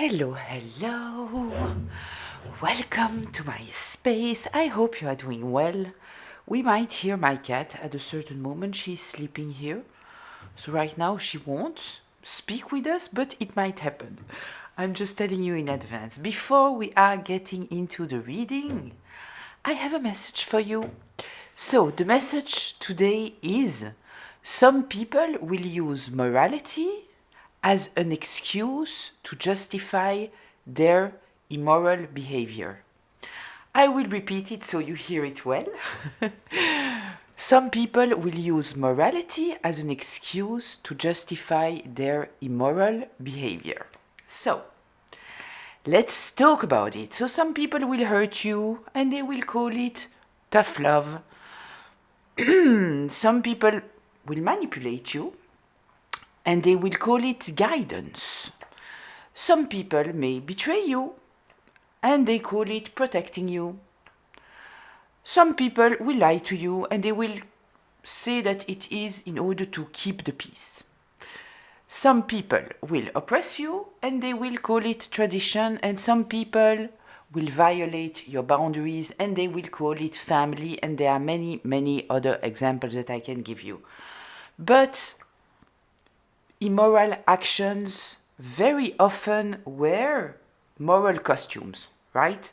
Hello, hello. Welcome to my space. I hope you are doing well. We might hear my cat at a certain moment. She's sleeping here. So right now she won't speak with us, but it might happen. I'm just telling you in advance. Before we are getting into the reading, I have a message for you. So the message today is some people will use morality as an excuse to justify their immoral behavior. I will repeat it so you hear it well. Some people will use morality as an excuse to justify their immoral behavior. So, let's talk about it. So, some people will hurt you and they will call it tough love. Some people will manipulate you and they will call it guidance. Some people may betray you and they call it protecting you. Some people will lie to you and they will say that it is in order to keep the peace. Some people will oppress you and they will call it tradition, and some people will violate your boundaries and they will call it family, and there are many other examples that I can give you. But immoral actions very often wear moral costumes, right?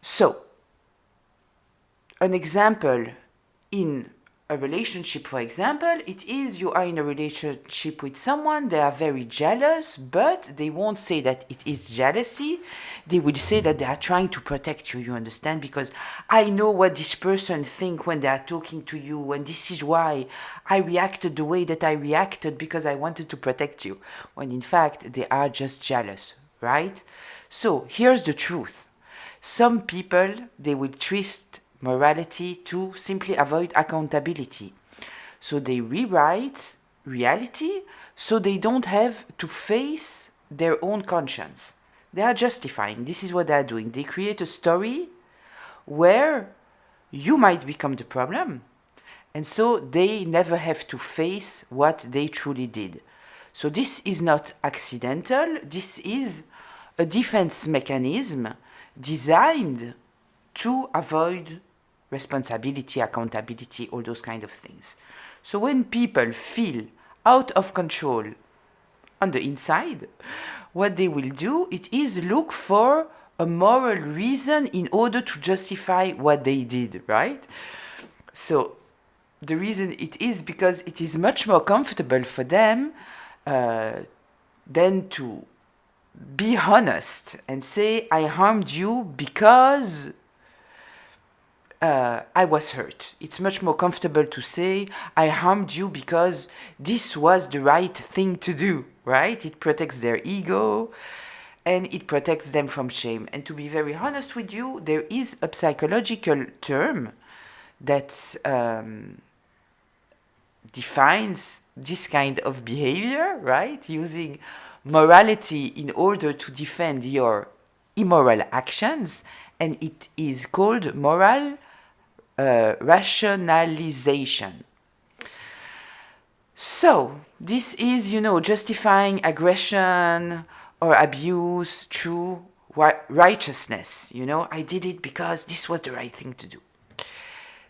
So, an example in a relationship, for example, it is you are in a relationship with someone, they are very jealous, but they won't say that it is jealousy. They will say that they are trying to protect you, you understand? Because I know what this person thinks when they are talking to you, and this is why I reacted the way that I reacted, because I wanted to protect you. When in fact, they are just jealous, right? So, here's the truth. Some people, they will twist morality to simply avoid accountability. So they rewrite reality so they don't have to face their own conscience. They are justifying. This is what they are doing. They create a story where you might become the problem, and so they never have to face what they truly did. So this is not accidental. This is a defense mechanism designed to avoid responsibility, accountability, all those kind of things. So when people feel out of control on the inside, what they will do, it is look for a moral reason in order to justify what they did, right? So the reason it is because it is much more comfortable for them than to be honest and say, I harmed you because I was hurt. It's much more comfortable to say, I harmed you because this was the right thing to do, right? It protects their ego and it protects them from shame. And to be very honest with you, there is a psychological term that defines this kind of behavior, right? Using morality in order to defend your immoral actions, and it is called moral rationalization. So, this is, justifying aggression or abuse through righteousness. I did it because this was the right thing to do.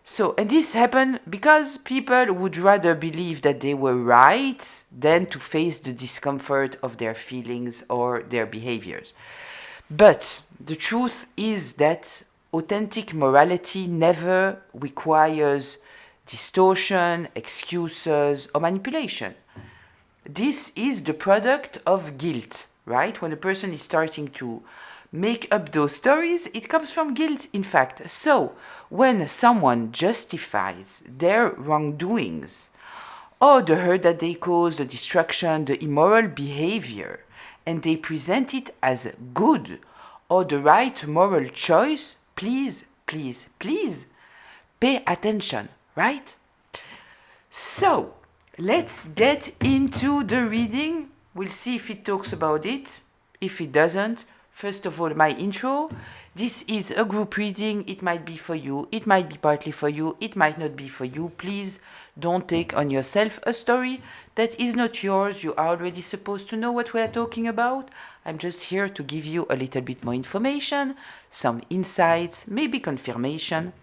So, and this happened because people would rather believe that they were right than to face the discomfort of their feelings or their behaviors. But the truth is that authentic morality never requires distortion, excuses, or manipulation. This is the product of guilt, right? When a person is starting to make up those stories, it comes from guilt, in fact. So, when someone justifies their wrongdoings, or the hurt that they cause, the destruction, the immoral behavior, and they present it as good or the right moral choice, please pay attention, right? So, let's get into the reading. We'll see if it talks about it. If it doesn't, First of all, my intro. This is a group reading. It might be for you. It might be partly for you. It might not be for you. Please don't take on yourself a story that is not yours. You are already supposed to know what we are talking about. I'm just here to give you a little bit more information, some insights, maybe confirmation.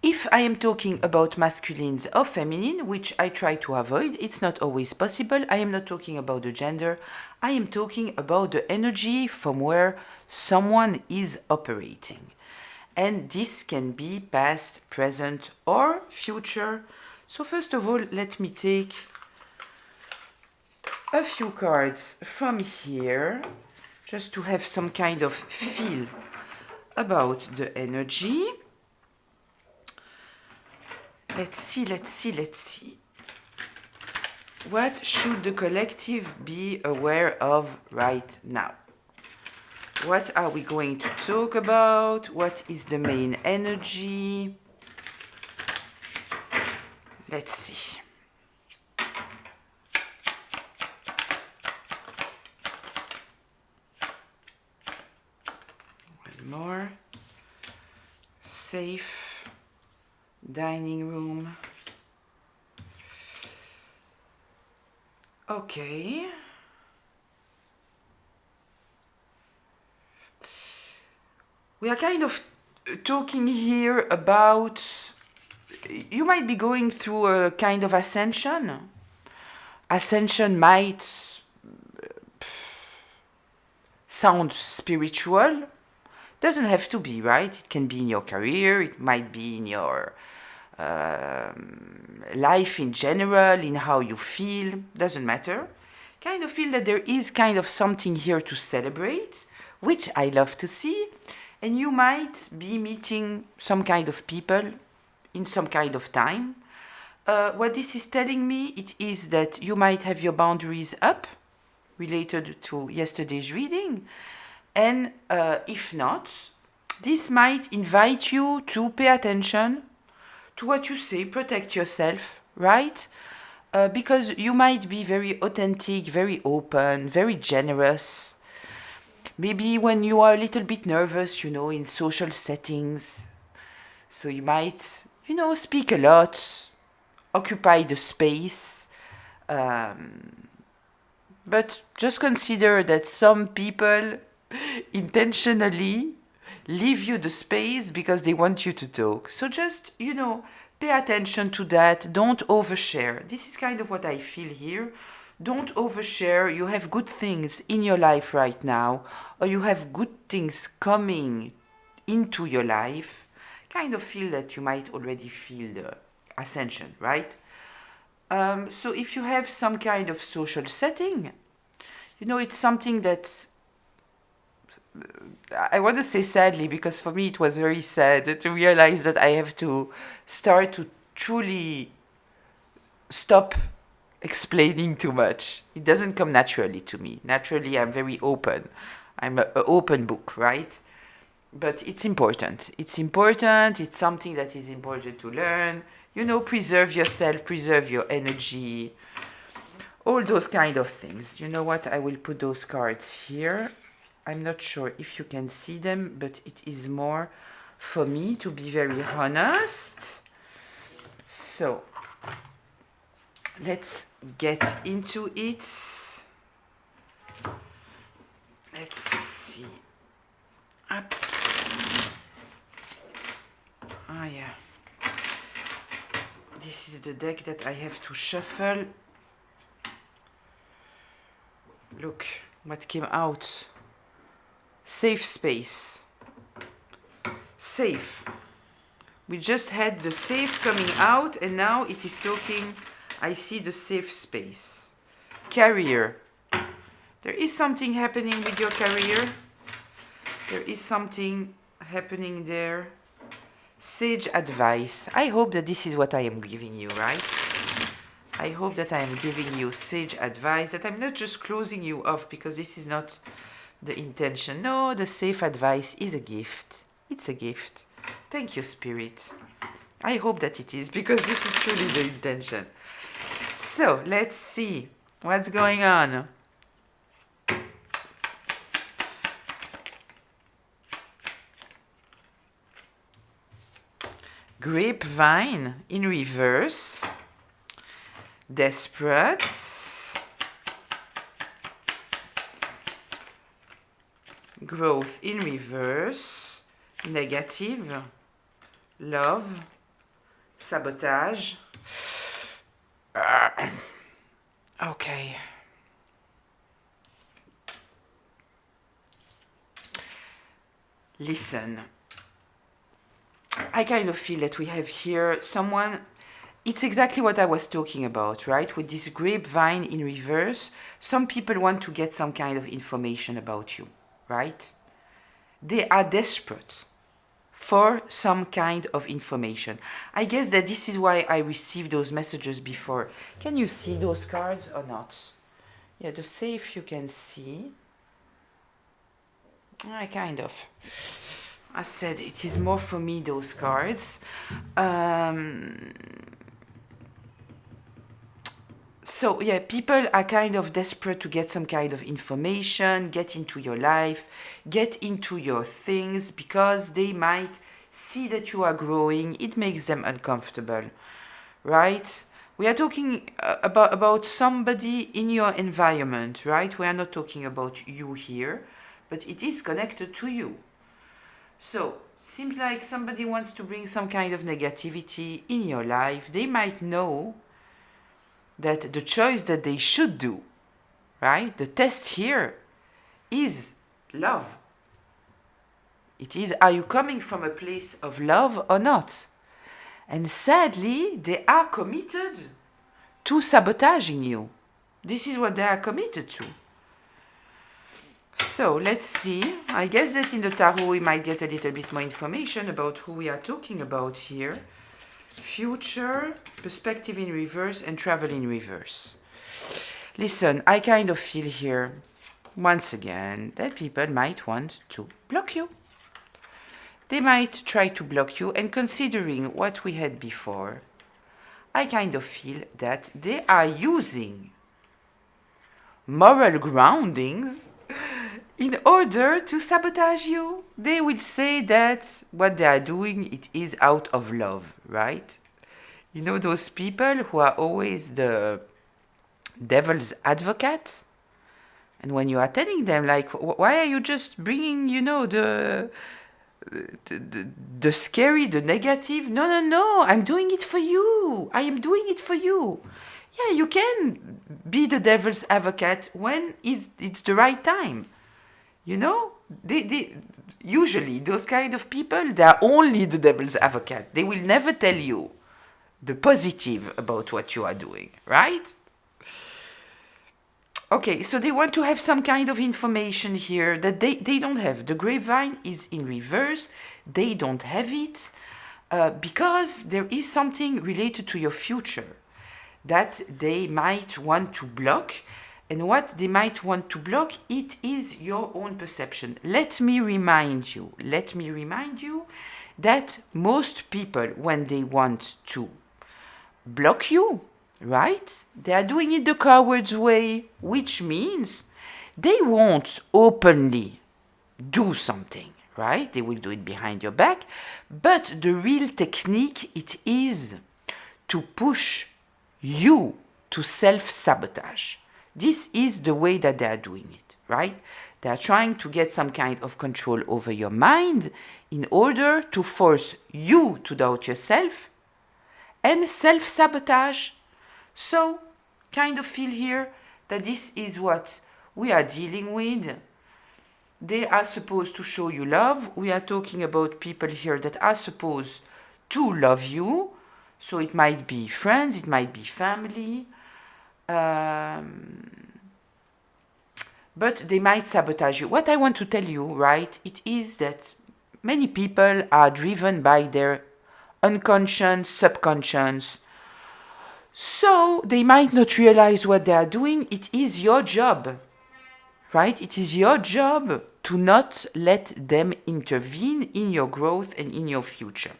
If I am talking about masculines or feminine, which I try to avoid, it's not always possible. I am not talking about the gender. I am talking about the energy from where someone is operating. And this can be past, present, or future. So first of all, let me take a few cards from here, just to have some kind of feel about the energy. Let's see. What should the collective be aware of right now? What are we going to talk about? What is the main energy? Let's see. One more. Safe. Dining room. Okay. We are kind of talking here about, you might be going through a kind of ascension. Ascension might sound spiritual. Doesn't have to be, right? It can be in your career. It might be in your life in general, in how you feel, doesn't matter. Kind of feel that there is kind of something here to celebrate, which I love to see. And you might be meeting some kind of people in some kind of time. What this is telling me, it is that you might have your boundaries up related to yesterday's reading. And if not, this might invite you to pay attention to what you say, protect yourself, right? Because you might be very authentic, very open, very generous. Maybe when you are a little bit nervous, in social settings. So you might, speak a lot, occupy the space. But just consider that some people intentionally leave you the space because they want you to talk. So just, pay attention to that. Don't overshare. This is kind of what I feel here. Don't overshare. You have good things in your life right now, or you have good things coming into your life. Kind of feel that you might already feel the ascension, right? So if you have some kind of social setting, it's something that I want to say sadly, because for me it was very sad to realize that I have to start to truly stop explaining too much. It doesn't come naturally to me. Naturally, I'm very open. I'm an open book, right? But it's important. It's important. It's something that is important to learn. Preserve yourself, preserve your energy, all those kind of things. You know what? I will put those cards here. I'm not sure if you can see them, but it is more for me, to be very honest. So, let's get into it. Let's see. Up. Ah, yeah. This is the deck that I have to shuffle. Look what came out. Safe space. Safe. We just had the safe coming out, and now it is talking. I see the safe space. Career. There is something happening with your career. There is something happening there. Sage advice. I hope that this is what I am giving you, right? I hope that I am giving you sage advice, that I'm not just closing you off, because this is not the intention. No, the safe advice is a gift. It's a gift. Thank you, Spirit. I hope that it is, because this is truly the intention. So, let's see what's going on. grapevine in reverse, desperate, growth in reverse, negative, love, sabotage. Okay. Listen, I kind of feel that we have here someone, it's exactly what I was talking about, right? With this grapevine in reverse, some people want to get some kind of information about you, right? They are desperate for some kind of information. I guess that this is why I received those messages before. Can you see those cards or not? Yeah, the safe you can see. I kind of. I said it is more for me, those cards. So yeah, people are kind of desperate to get some kind of information, get into your life, get into your things, because they might see that you are growing. It makes them uncomfortable, right? We are talking about somebody in your environment, right? We are not talking about you here, but it is connected to you. So, seems like somebody wants to bring some kind of negativity in your life. They might know that the choice that they should do, right? The test here is love. It is, are you coming from a place of love or not? And sadly, they are committed to sabotaging you. This is what they are committed to. So let's see. I guess that in the tarot we might get a little bit more information about who we are talking about here. Future, perspective in reverse, and travel in reverse. Listen, I kind of feel here, once again, that people might want to block you. They might try to block you, and considering what we had before, I kind of feel that they are using moral groundings in order to sabotage you. They will say that what they are doing, it is out of love, right? You know those people who are always the devil's advocate? And when you are telling them, like, why are you just bringing, you know, the scary, the negative? No, I'm doing it for you. I am doing it for you. Yeah, you can be the devil's advocate when it's the right time. You know, they usually those kind of people, they are only the devil's advocate. They will never tell you the positive about what you are doing, right? Okay, so they want to have some kind of information here that they don't have. The grapevine is in reverse. They don't have it because there is something related to your future that they might want to block. And what they might want to block, it is your own perception. Let me remind you that most people, when they want to block you, right, they are doing it the coward's way, which means they won't openly do something, right? They will do it behind your back. But the real technique, it is to push you to self-sabotage. This is the way that they are doing it, right? They are trying to get some kind of control over your mind in order to force you to doubt yourself and self-sabotage. So, kind of feel here that this is what we are dealing with. They are supposed to show you love. We are talking about people here that are supposed to love you. So it might be friends, it might be family. But they might sabotage you. What I want to tell you, right, it is that many people are driven by their unconscious, subconscious. So they might not realize what they are doing. It is your job, right? It is your job to not let them intervene in your growth and in your future.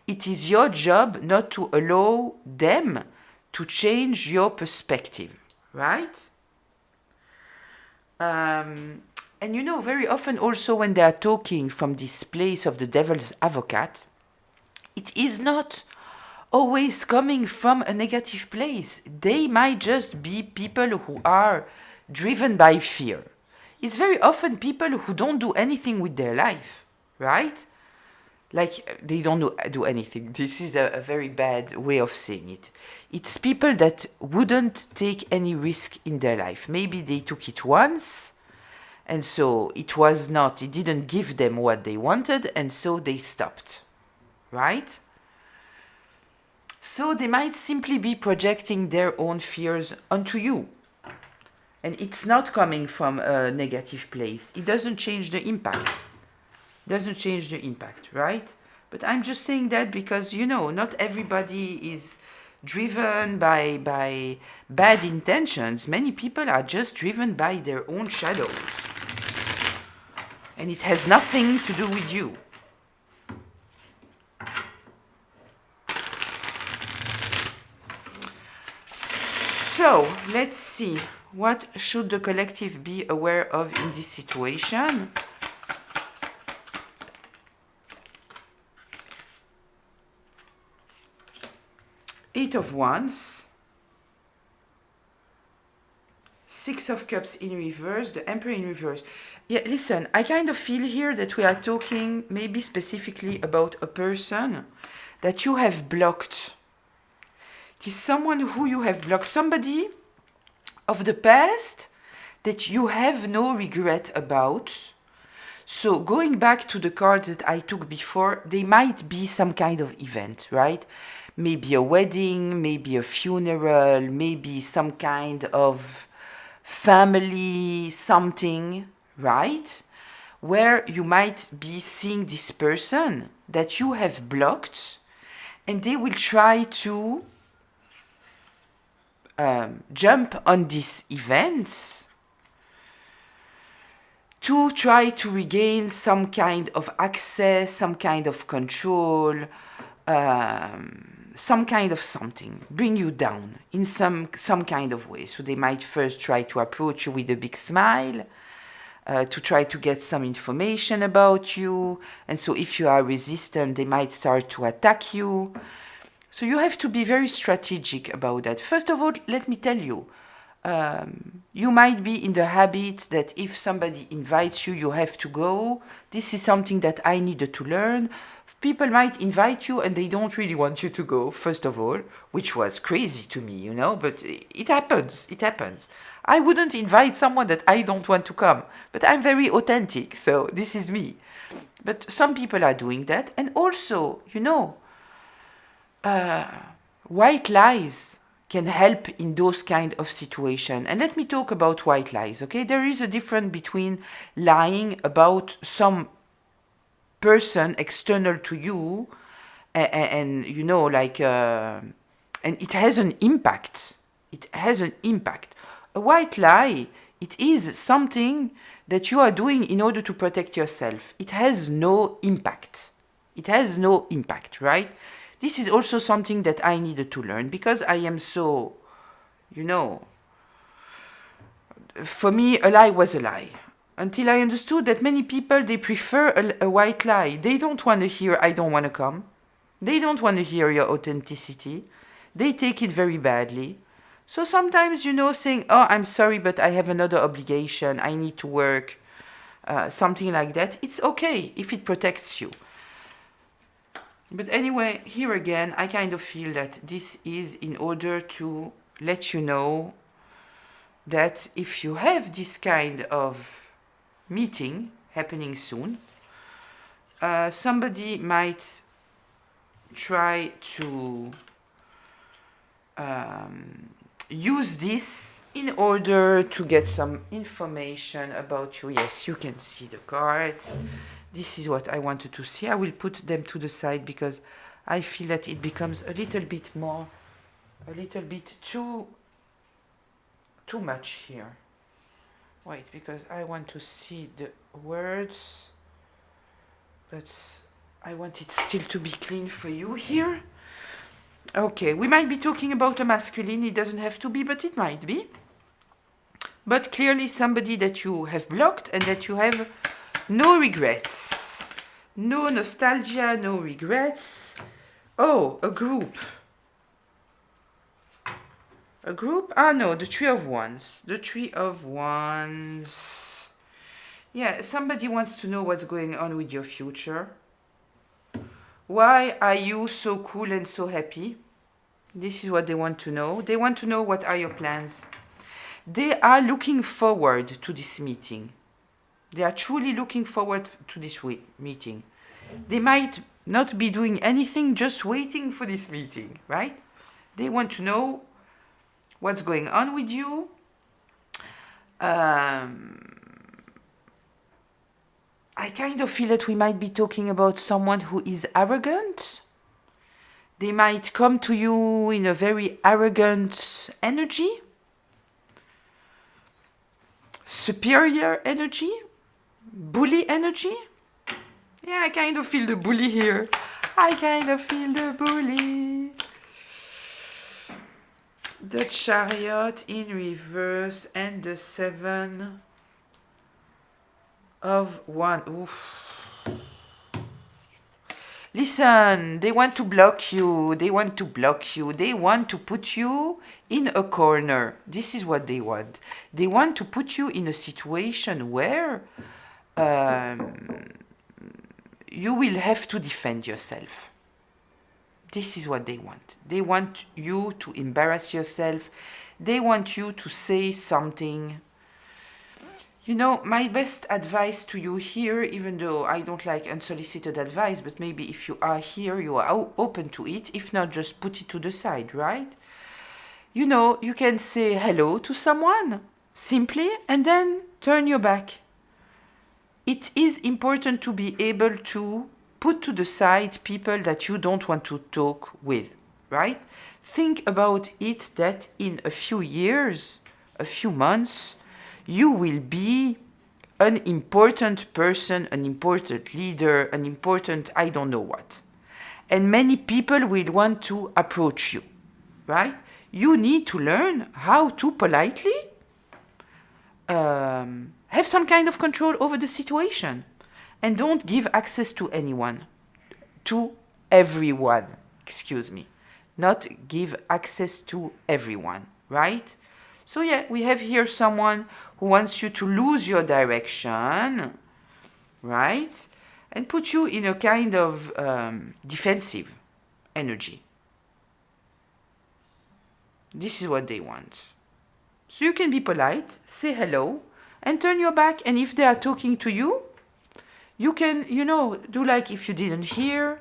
It is your job not to allow them to change your perspective, right? And you know, very often also when they are talking from this place of the devil's advocate, It is not always coming from a negative place. They might just be people who are driven by fear. It's very often people who don't do anything with their life, right? Like they don't do anything. This is a very bad way of saying it. It's people that wouldn't take any risk in their life. Maybe they took it once, and so it didn't give them what they wanted, and so they stopped, right? So they might simply be projecting their own fears onto you. And it's not coming from a negative place. It doesn't change the impact. Right? But I'm just saying that because, not everybody is driven by bad intentions. Many people are just driven by their own shadows. And it has nothing to do with you. So, let's see. What should the collective be aware of in this situation? Eight of Wands, Six of Cups in reverse, the Emperor in reverse. Yeah, listen, I kind of feel here that we are talking maybe specifically about a person that you have blocked. It is someone who you have blocked, somebody of the past that you have no regret about. So going back to the cards that I took before, they might be some kind of event, right? Maybe a wedding, maybe a funeral, maybe some kind of family something, right? Where you might be seeing this person that you have blocked, and they will try to jump on these events to try to regain some kind of access, some kind of control, some kind of something, bring you down in some kind of way. So they might first try to approach you with a big smile, to try to get some information about you. And so if you are resistant, they might start to attack you. So you have to be very strategic about that. First of all, let me tell you, you might be in the habit that if somebody invites you, you have to go. This is something that I needed to learn. People might invite you and they don't really want you to go, first of all, which was crazy to me, but it happens. I wouldn't invite someone that I don't want to come, but I'm very authentic, so this is me. But some people are doing that, and also, white lies can help in those kind of situations. And let me talk about white lies, okay? There is a difference between lying about some person external to you and it has an impact. A white lie, it is something that you are doing in order to protect yourself. It has no impact, right? This is also something that I needed to learn because I am so, for me, a lie was a lie. Until I understood that many people, they prefer a white lie. They don't want to hear, I don't want to come. They don't want to hear your authenticity. They take it very badly. So sometimes, saying, oh, I'm sorry, but I have another obligation. I need to work. Something like that. It's okay if it protects you. But anyway, here again, I kind of feel that this is in order to let you know that if you have this kind of meeting happening soon, somebody might try to use this in order to get some information about you. Yes, you can see the cards. This is what I wanted to see. I will put them to the side because I feel that it becomes a little bit too much here. Wait, because I want to see the words, but I want it still to be clean for you here. Okay, we might be talking about a masculine. It doesn't have to be, but it might be. But clearly somebody that you have blocked and that you have no regrets. No nostalgia, no regrets. Oh, a group. A group? Ah, no, the Three of Wands. The Three of Wands. Yeah, somebody wants to know what's going on with your future. Why are you so cool and so happy? This is what they want to know. They want to know what are your plans. They are looking forward to this meeting. They are truly looking forward to this meeting. They might not be doing anything, just waiting for this meeting, right? They want to know what's going on with you. I kind of feel that we might be talking about someone who is arrogant. They might come to you in a very arrogant energy, superior energy, bully energy. Yeah, I kind of feel the bully here. I kind of feel the bully. The Chariot in reverse and the Seven of Wands. Oof. Listen, they want to block you. They want to block you. They want to put you in a corner. This is what they want. They want to put you in a situation where you will have to defend yourself. This is what they want. They want you to embarrass yourself. They want you to say something. You know, my best advice to you here, even though I don't like unsolicited advice, but maybe if you are here, you are open to it. If not, just put it to the side, right? You know, you can say hello to someone simply and then turn your back. It is important to be able to put to the side people that you don't want to talk with, right? Think about it that in a few years, a few months, you will be an important person, an important leader, an important I don't know what. And many people will want to approach you, right? You need to learn how to politely have some kind of control over the situation. And don't give access to anyone, to everyone, excuse me. Not give access to everyone, right? So yeah, we have here someone who wants you to lose your direction, right? And put you in a kind of defensive energy. This is what they want. So you can be polite, say hello, and turn your back. And if they are talking to you, you can, you know, do like if you didn't hear.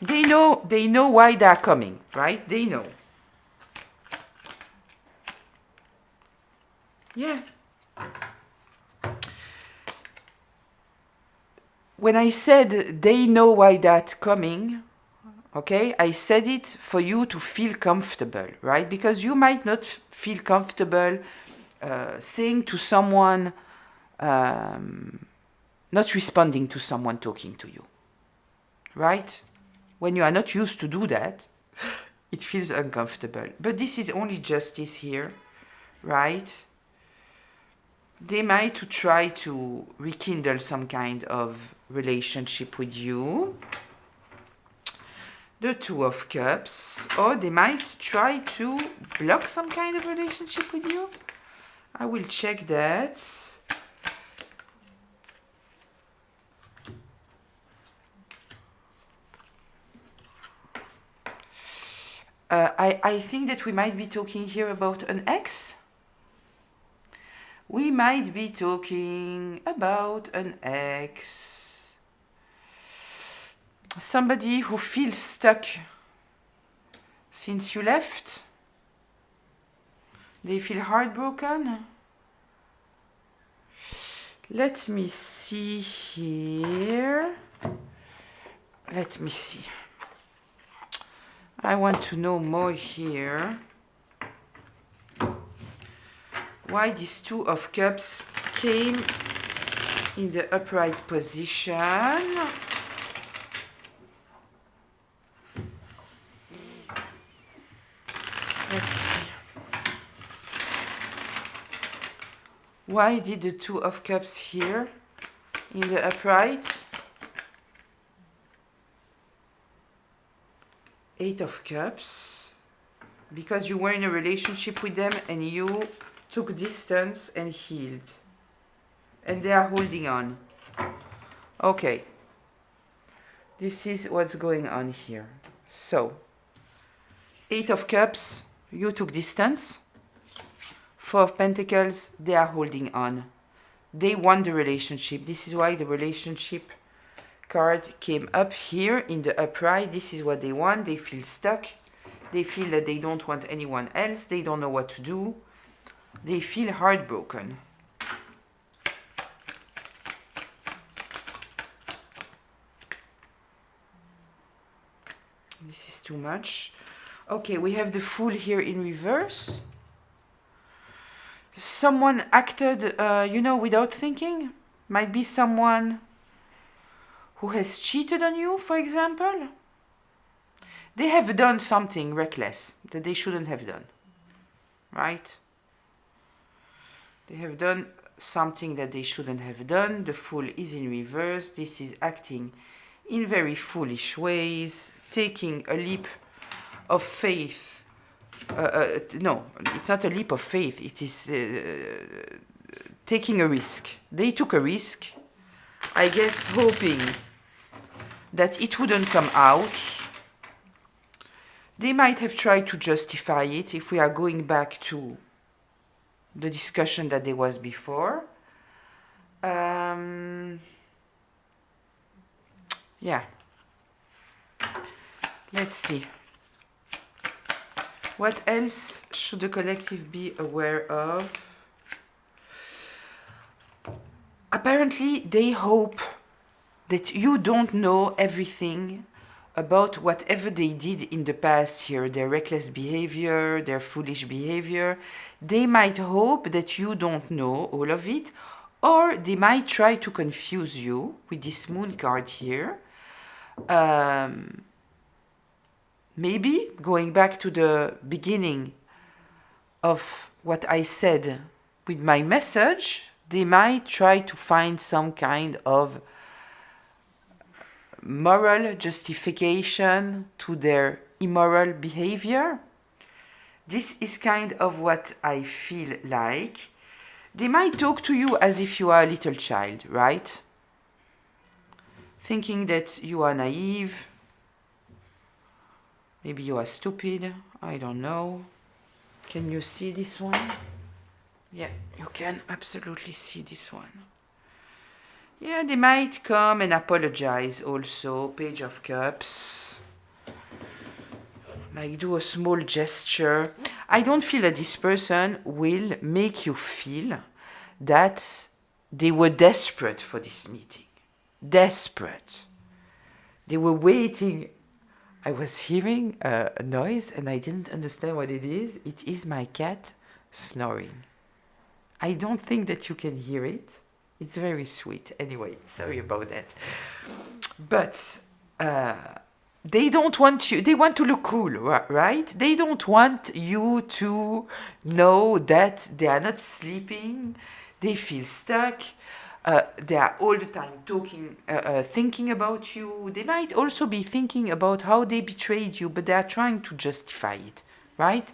They know why they're coming, right? They know. Yeah. When I said they know why that's coming, okay, I said it for you to feel comfortable, right? Because you might not feel comfortable saying to someone, not responding to someone talking to you, right? When you are not used to do that, it feels uncomfortable. But this is only justice here, right? They might try to rekindle some kind of relationship with you. The Two of Cups. Or they might try to block some kind of relationship with you. I will check that. I think that we might be talking here about an ex. We might be talking about an ex. Somebody who feels stuck since you left. They feel heartbroken. Let me see here. Let me see. I want to know more here. Why this Two of Cups came in the upright position. Let's see. Why did the Two of Cups here in the upright? Eight of Cups. Because you were in a relationship with them and you took distance and healed. And they are holding on. Okay. This is what's going on here. So, Eight of Cups, you took distance. Four of Pentacles, they are holding on. They want the relationship. This is why the relationship card came up here in the upright. This is what they want. They feel stuck. They feel that they don't want anyone else. They don't know what to do. They feel heartbroken. This is too much. Okay, we have the Fool here in reverse. Someone acted, without thinking. Might be someone who has cheated on you, for example. They have done something reckless that they shouldn't have done, right? They have done something that they shouldn't have done. The Fool is in reverse. This is acting in very foolish ways, taking a leap of faith. No, it's not a leap of faith. It is taking a risk. They took a risk, I guess, hoping that it wouldn't come out. They might have tried to justify it if we are going back to the discussion that there was before. Yeah. Let's see. What else should the collective be aware of? Apparently, they hope that you don't know everything about whatever they did in the past here, their reckless behavior, their foolish behavior. They might hope that you don't know all of it, or they might try to confuse you with this Moon card here. Maybe going back to the beginning of what I said with my message, they might try to find some kind of moral justification to their immoral behavior. This is kind of what I feel like. They might talk to you as if you are a little child, right? Thinking that you are naive. Maybe you are stupid. I don't know. Can you see this one? Yeah, you can absolutely see this one. Yeah, they might come and apologize also. Page of Cups. Like do a small gesture. I don't feel that this person will make you feel that they were desperate for this meeting. Desperate. They were waiting. I was hearing a noise and I didn't understand what it is. It is my cat snoring. I don't think that you can hear it. It's very sweet. Anyway, sorry about that. But they don't want you, they want to look cool, right? They don't want you to know that they are not sleeping, they feel stuck, they are all the time thinking about you. They might also be thinking about how they betrayed you, but they are trying to justify it, right?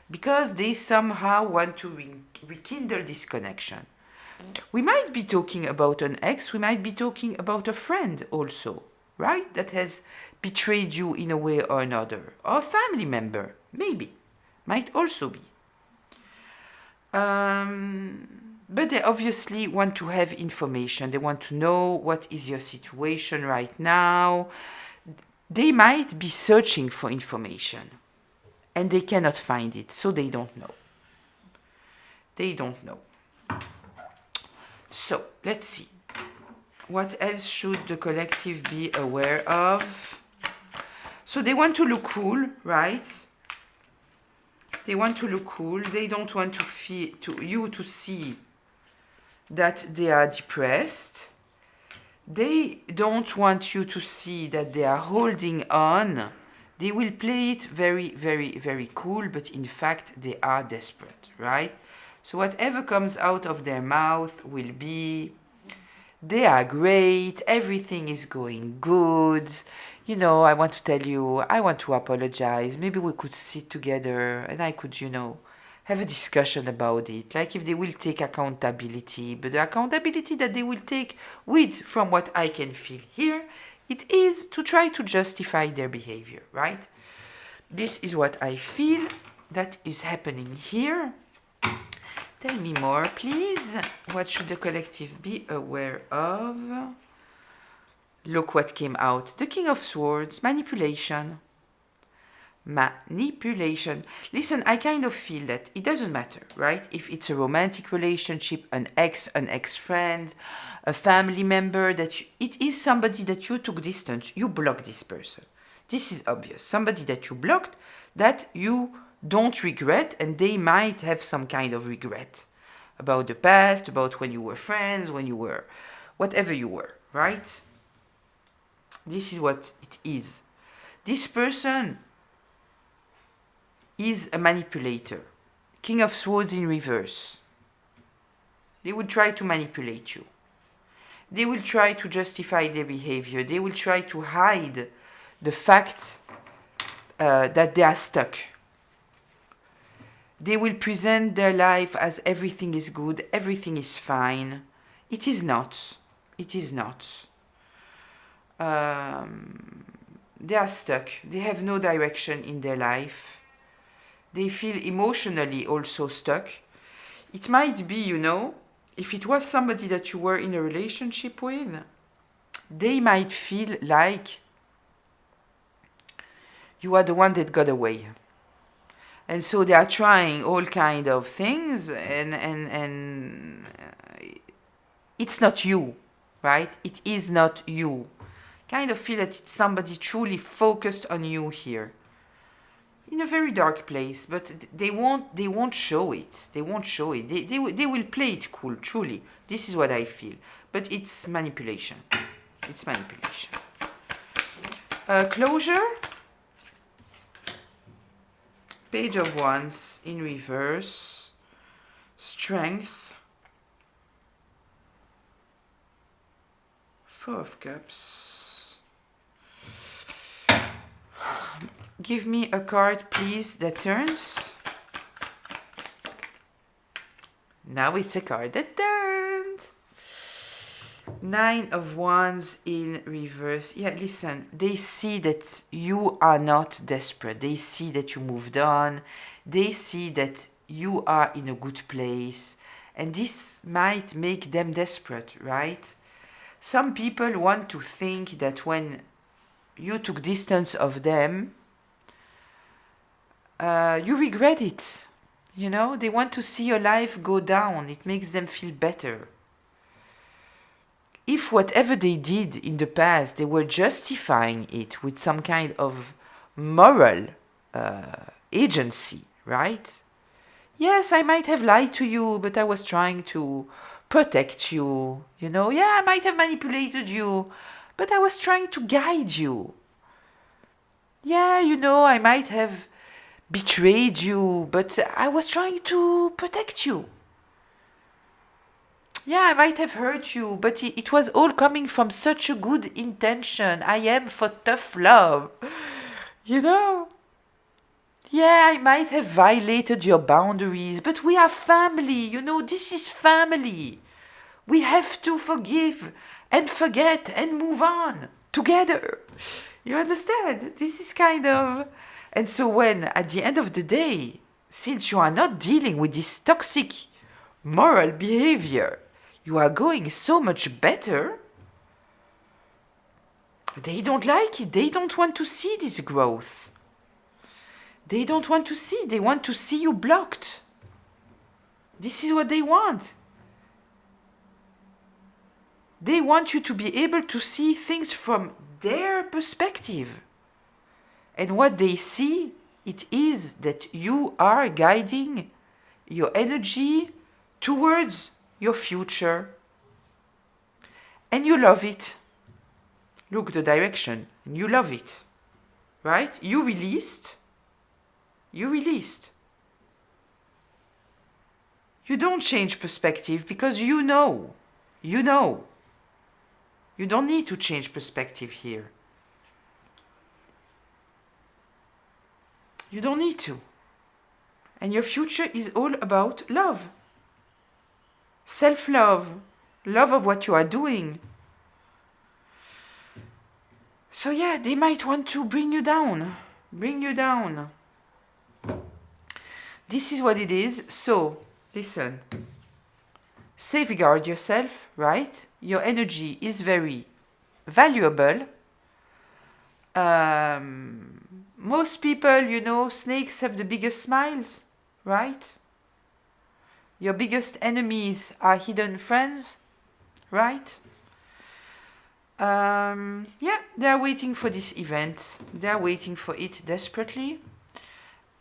Because they somehow want to rekindle this connection. We might be talking about an ex, we might be talking about a friend also, right? That has betrayed you in a way or another. Or a family member, maybe. Might also be. But they obviously want to have information. They want to know what is your situation right now. They might be searching for information. And they cannot find it, so they don't know. They don't know. So, let's see. What else should the collective be aware of? So they want to look cool, right? They want to look cool. They don't want you to see that they are depressed. They don't want you to see that they are holding on. They will play it very, very, very cool, but in fact they are desperate, right? So whatever comes out of their mouth will be, they are great, everything is going good, you know, I want to tell you, I want to apologize. Maybe we could sit together and I could, you know, have a discussion about it. Like if they will take accountability, but the accountability that they will take with, from what I can feel here, it is to try to justify their behavior, right? This is what I feel that is happening here. Tell me more, please. What should the collective be aware of? Look what came out. The King of Swords, manipulation. Manipulation. Listen, I kind of feel that it doesn't matter, right? If it's a romantic relationship, an ex-friend, a family member, it is somebody that you took distance, you block this person. This is obvious. Somebody that you blocked, that you don't regret, and they might have some kind of regret about the past, about when you were friends, when you were, whatever you were, right? This is what it is. This person is a manipulator. King of Swords in reverse. They will try to manipulate you. They will try to justify their behavior. They will try to hide the fact that they are stuck. They will present their life as everything is good, everything is fine. It is not. It is not. They are stuck. They have no direction in their life. They feel emotionally also stuck. It might be, you know, if it was somebody that you were in a relationship with, they might feel like you are the one that got away. And so they are trying all kind of things and it's not you, right? It is not you. Kind of feel that it's somebody truly focused on you here. In a very dark place, but they won't show it. They won't show it. They will play it cool, truly. This is what I feel. But it's manipulation. It's manipulation. Closure. Page of Wands in reverse. Strength. Four of Cups. Give me a card, please, that turns. Now it's a card that turned. Nine of Wands in reverse. Yeah, listen, they see that you are not desperate. They see that you moved on. They see that you are in a good place. And this might make them desperate, right? Some people want to think that when you took distance of them, you regret it. You know, they want to see your life go down. It makes them feel better. If whatever they did in the past, they were justifying it with some kind of moral agency, right? Yes, I might have lied to you, but I was trying to protect you. You know, yeah, I might have manipulated you, but I was trying to guide you. Yeah, you know, I might have betrayed you, but I was trying to protect you. Yeah, I might have hurt you, but it was all coming from such a good intention. I am for tough love. You know? Yeah, I might have violated your boundaries, but we are family. You know, this is family. We have to forgive and forget and move on together. You understand? This is kind of... And so when, at the end of the day, since you are not dealing with this toxic moral behavior, you are going so much better, they don't like it. They don't want to see this growth. They don't want to see. They want to see you blocked. This is what they want. They want you to be able to see things from their perspective. And what they see, it is that you are guiding your energy towards your future. And you love it. Look the direction, and you love it. Right? You released. You released. You don't change perspective because you know. You know. You don't need to change perspective here. You don't need to. And your future is all about love. Self-love. Love of what you are doing. So yeah, they might want to bring you down. Bring you down. This is what it is. So, listen. Safeguard yourself, right? Your energy is very valuable. Most people, you know, snakes have the biggest smiles, right? Your biggest enemies are hidden friends, right? Yeah, they are waiting for this event. They are waiting for it desperately.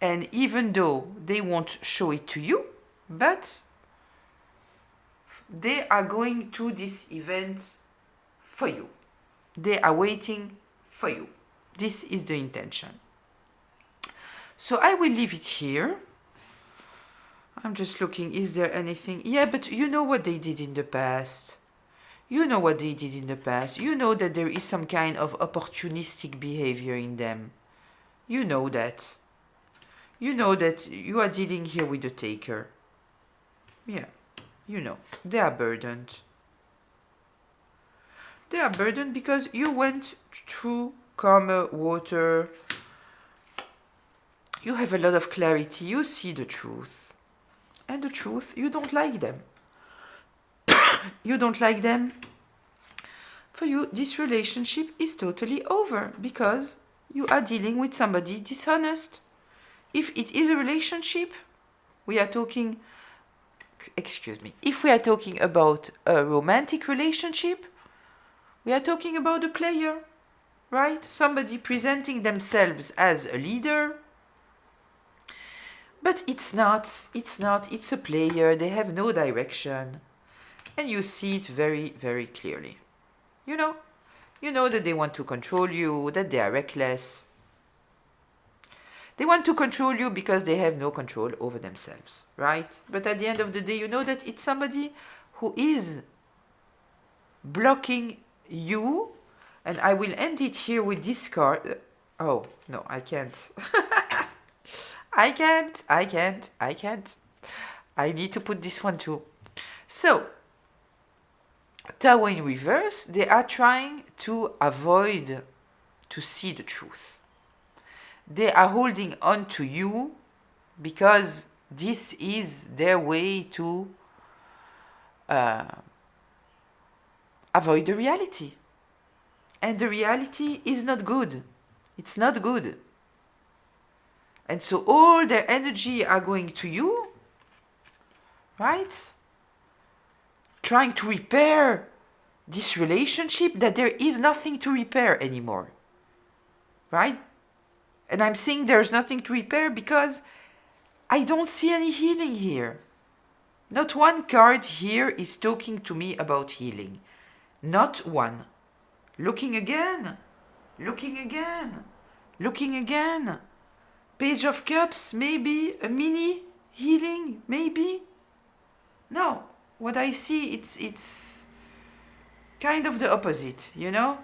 And even though they won't show it to you, but they are going to this event for you. They are waiting for you. This is the intention. So I will leave it here. I'm just looking, is there anything? Yeah, but you know what they did in the past. You know what they did in the past. You know that there is some kind of opportunistic behavior in them. You know that. You know that you are dealing here with the taker. Yeah, you know, they are burdened. They are burdened because you went through calmer water. You have a lot of clarity. You see the truth. And the truth, you don't like them. You don't like them. For you, this relationship is totally over because you are dealing with somebody dishonest. If it is a relationship, we are talking, if we are talking about a romantic relationship, we are talking about a player, right? Somebody presenting themselves as a leader. But it's not, it's a player, they have no direction. And you see it very, very clearly. You know that they want to control you, that they are reckless. They want to control you because they have no control over themselves, right? But at the end of the day, you know that it's somebody who is blocking you. And I will end it here with this card. Oh, no, I can't. I can't. I need to put this one too. So, Tower in reverse, they are trying to avoid to see the truth. They are holding on to you because this is their way to avoid the reality. And the reality is not good. It's not good. And so all their energy are going to you, right? Trying to repair this relationship that there is nothing to repair anymore, right? And I'm saying there's nothing to repair because I don't see any healing here. Not one card here is talking to me about healing. Not one. Looking again. Page of Cups, maybe. A mini healing, maybe. No. What I see, it's kind of the opposite, you know?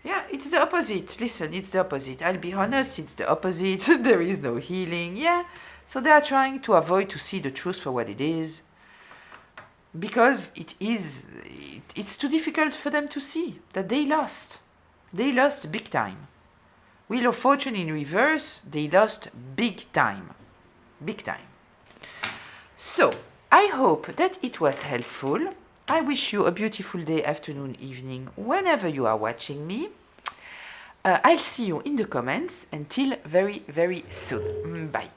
Yeah, it's the opposite. Listen, it's the opposite. I'll be honest, it's the opposite. There is no healing. Yeah. So they are trying to avoid to see the truth for what it is. Because it's too difficult for them to see that they lost. They lost big time. Wheel of Fortune in reverse, they lost big time. Big time. So, I hope that it was helpful. I wish you a beautiful day, afternoon, evening, whenever you are watching me. I'll see you in the comments. Until very, very soon. Bye.